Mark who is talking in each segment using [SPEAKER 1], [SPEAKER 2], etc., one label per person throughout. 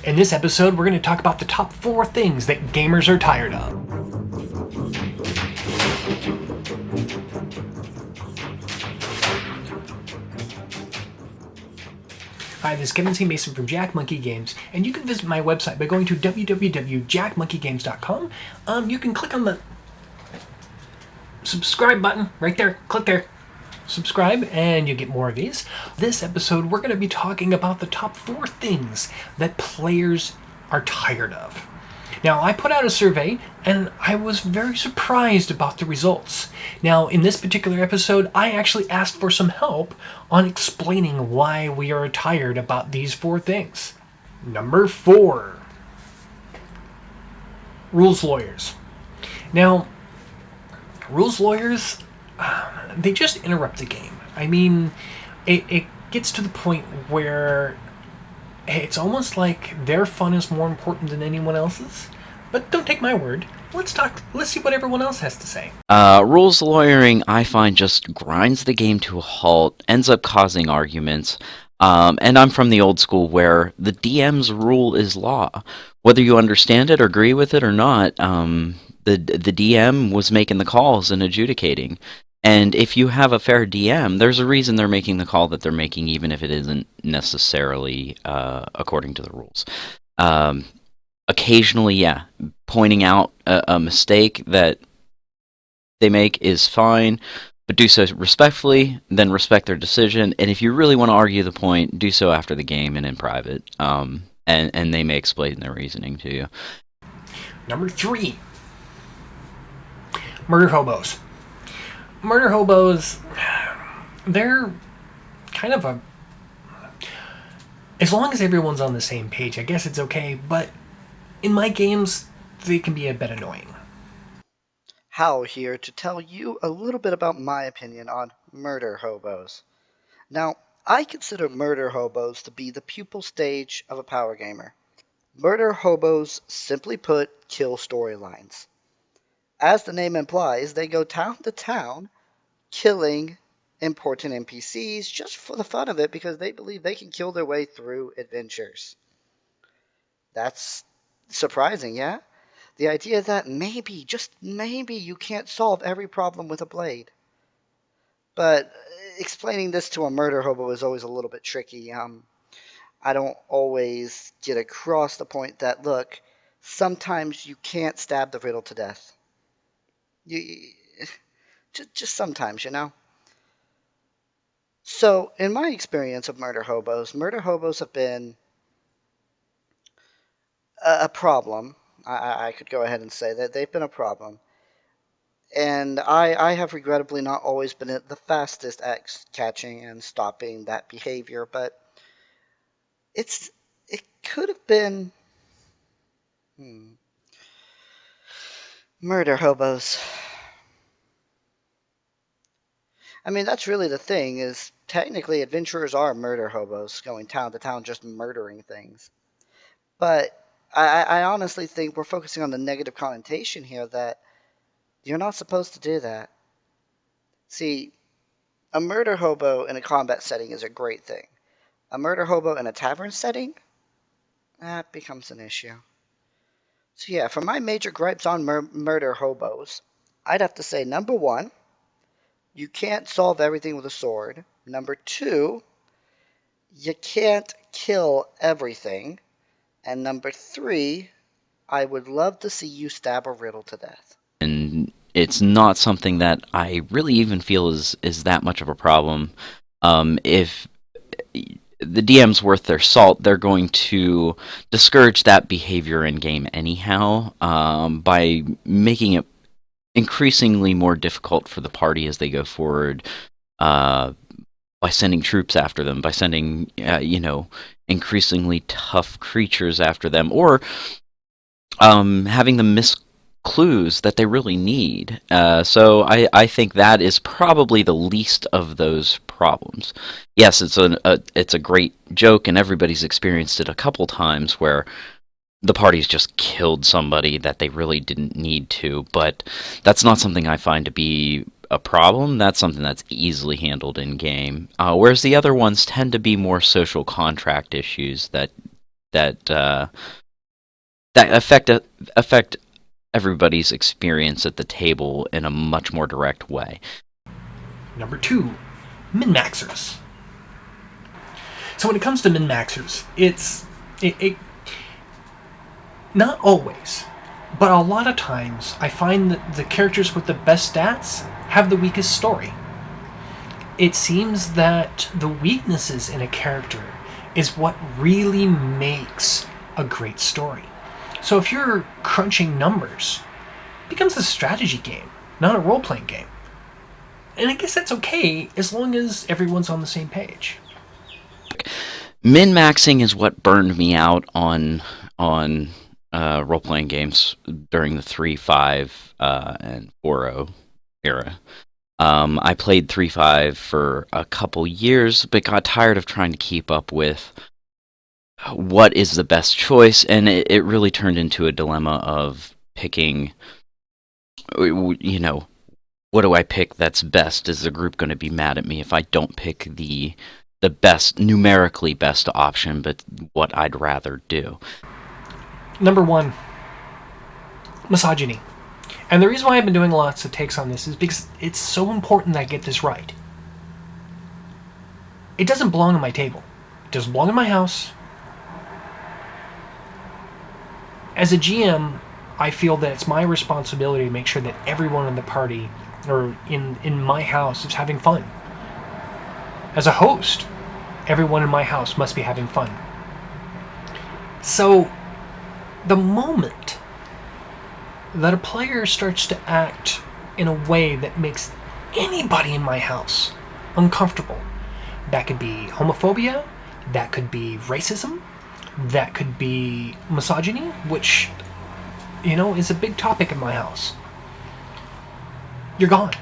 [SPEAKER 1] In this episode, we're going to talk about the top 4 things that gamers are tired of. Hi, this is Kevin C. Mason from Jack Monkey Games, and you can visit my website by going to www.jackmonkeygames.com. You can click on the subscribe button right there. Click there. Subscribe and you get more of these. This episode, we're going to be talking about the top 4 things that players are tired of. Now, I put out a survey and I was very surprised about the results. Now, in this particular episode, I actually asked for some help on explaining why we are tired about these 4 things. Number 4, rules lawyers. Now, rules lawyers, they just interrupt the game. I mean, it gets to the point where it's almost like their fun is more important than anyone else's. But don't take my word. Let's see what everyone else has to say.
[SPEAKER 2] Rules lawyering, I find, just grinds the game to a halt, ends up causing arguments. And I'm from the old school where the DM's rule is law. Whether you understand it or agree with it or not, the DM was making the calls and adjudicating. And if you have a fair DM, there's a reason they're making the call that they're making, even if it isn't necessarily according to the rules. Occasionally, yeah, pointing out a mistake that they make is fine, but do so respectfully, then respect their decision. And if you really want to argue the point, do so after the game and in private. And they may explain their reasoning to you.
[SPEAKER 1] Number 3, Murderhobos. Murderhobos, they're kind of as long as everyone's on the same page, I guess it's okay, but in my games, they can be a bit annoying.
[SPEAKER 3] Howl here to tell you a little bit about my opinion on murder hobos. Now, I consider murder hobos to be the pupil stage of a power gamer. Murder hobos, simply put, kill storylines. As the name implies, they go town to town killing important NPCs just for the fun of it because they believe they can kill their way through adventures. That's surprising, yeah? The idea that maybe, just maybe, you can't solve every problem with a blade. But explaining this to a murder hobo is always a little bit tricky. I don't always get across the point that, look, sometimes you can't stab the riddle to death. Just sometimes, you know? So, in my experience of murder hobos have been a problem. I could go ahead and say that they've been a problem. And I have regrettably not always been the fastest at catching and stopping that behavior, but it could have been murder hobos. I mean, that's really the thing, is technically adventurers are murder hobos, going town to town just murdering things. But I honestly think we're focusing on the negative connotation here, that you're not supposed to do that. See, a murder hobo in a combat setting is a great thing. A murder hobo in a tavern setting, that becomes an issue. So yeah, for my major gripes on murder hobos, I'd have to say, number 1, you can't solve everything with a sword. Number 2, you can't kill everything. And number 3, I would love to see you stab a riddle to death.
[SPEAKER 2] And it's not something that I really even feel is that much of a problem. If the DM's worth their salt, they're going to discourage that behavior in game anyhow, by making it increasingly more difficult for the party as they go forward, by sending troops after them, by sending increasingly tough creatures after them, or having them miss clues that they really need. So I think that is probably the least of those problems. Yes, it's a great joke, and everybody's experienced it a couple times where the party's just killed somebody that they really didn't need to, but that's not something I find to be a problem. That's something that's easily handled in game. Whereas the other ones tend to be more social contract issues that that affect everybody's experience at the table in a much more direct way.
[SPEAKER 1] Number 2, min-maxers. So when it comes to min-maxers, it's not always, but a lot of times I find that the characters with the best stats have the weakest story. It seems that the weaknesses in a character is what really makes a great story. So if you're crunching numbers, it becomes a strategy game, not a role-playing game. And I guess that's okay as long as everyone's on the same page.
[SPEAKER 2] Min-maxing is what burned me out on role-playing games during the 3.5 and 4.0 era. I played 3.5 for a couple years, but got tired of trying to keep up with what is the best choice, and it really turned into a dilemma of picking, you know, what do I pick that's best? Is the group going to be mad at me if I don't pick the best, numerically best option, but what I'd rather do?
[SPEAKER 1] Number 1, misogyny. And the reason why I've been doing lots of takes on this is because it's so important that I get this right. It doesn't belong on my table. It doesn't belong in my house. As a GM, I feel that it's my responsibility to make sure that everyone in the party or in my house is having fun. As a host, everyone in my house must be having fun. So, the moment that a player starts to act in a way that makes anybody in my house uncomfortable, that could be homophobia, that could be racism, that could be misogyny, which, you know, is a big topic in my house. You're gone.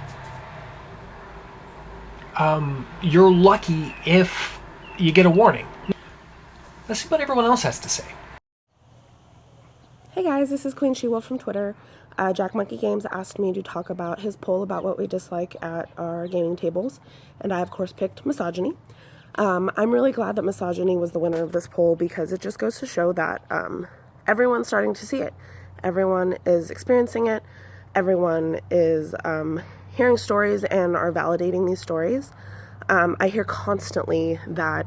[SPEAKER 1] You're lucky if you get a warning. Let's see what everyone else has to say.
[SPEAKER 4] Hey guys, this is Queen She-Wolf from Twitter. Jack Monkey Games asked me to talk about his poll about what we dislike at our gaming tables, and I of course picked misogyny. I'm really glad that misogyny was the winner of this poll because it just goes to show that everyone's starting to see it. Everyone is experiencing it. Everyone is hearing stories and are validating these stories. I hear constantly that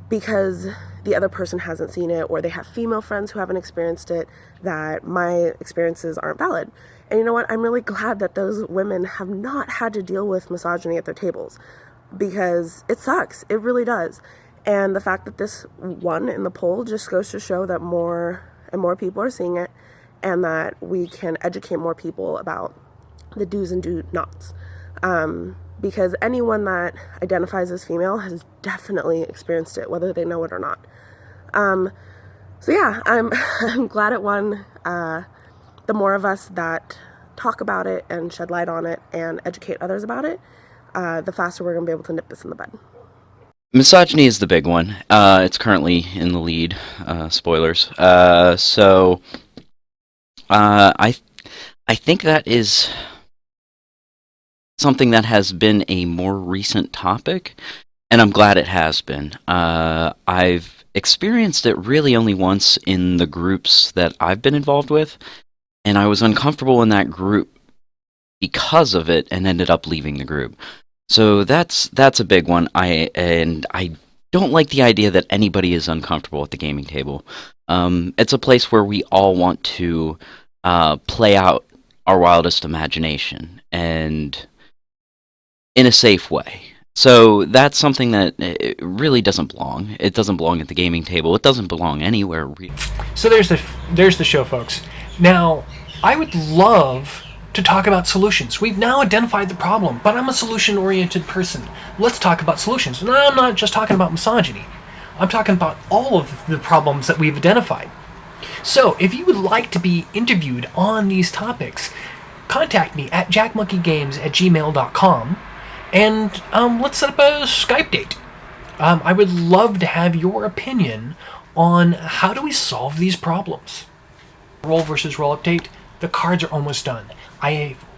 [SPEAKER 4] because the other person hasn't seen it or they have female friends who haven't experienced it, that my experiences aren't valid. And you know what? I'm really glad that those women have not had to deal with misogyny at their tables because it sucks. It really does. And the fact that this won in the poll just goes to show that more and more people are seeing it and that we can educate more people about the do's and do nots. Because anyone that identifies as female has definitely experienced it, whether they know it or not. So yeah, I'm glad it won. The more of us that talk about it and shed light on it and educate others about it, the faster we're going to be able to nip this in the bud.
[SPEAKER 2] Misogyny is the big one. It's currently in the lead. Spoilers. I think that is something that has been a more recent topic, and I'm glad it has been. I've experienced it really only once in the groups that I've been involved with, and I was uncomfortable in that group because of it and ended up leaving the group. So that's a big one. I don't like the idea that anybody is uncomfortable at the gaming table. It's a place where we all want to play out our wildest imagination, and in a safe way. So that's something that it really doesn't belong. It doesn't belong at the gaming table. It doesn't belong anywhere.
[SPEAKER 1] So there's the show, folks. Now, I would love to talk about solutions. We've now identified the problem, but I'm a solution-oriented person. Let's talk about solutions. And I'm not just talking about misogyny. I'm talking about all of the problems that we've identified. So, if you would like to be interviewed on these topics, contact me at jackmonkeygames@gmail.com. And let's set up a Skype date. I would love to have your opinion on how do we solve these problems. Roll versus roll update. The cards are almost done.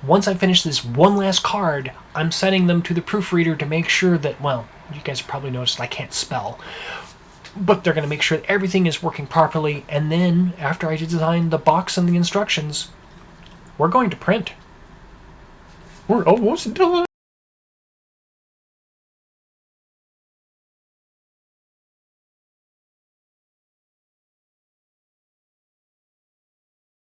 [SPEAKER 1] Once I finish this one last card, I'm sending them to the proofreader to make sure that, well, you guys have probably noticed I can't spell. but they're going to make sure that everything is working properly. And then, after I design the box and the instructions, we're going to print. We're almost done.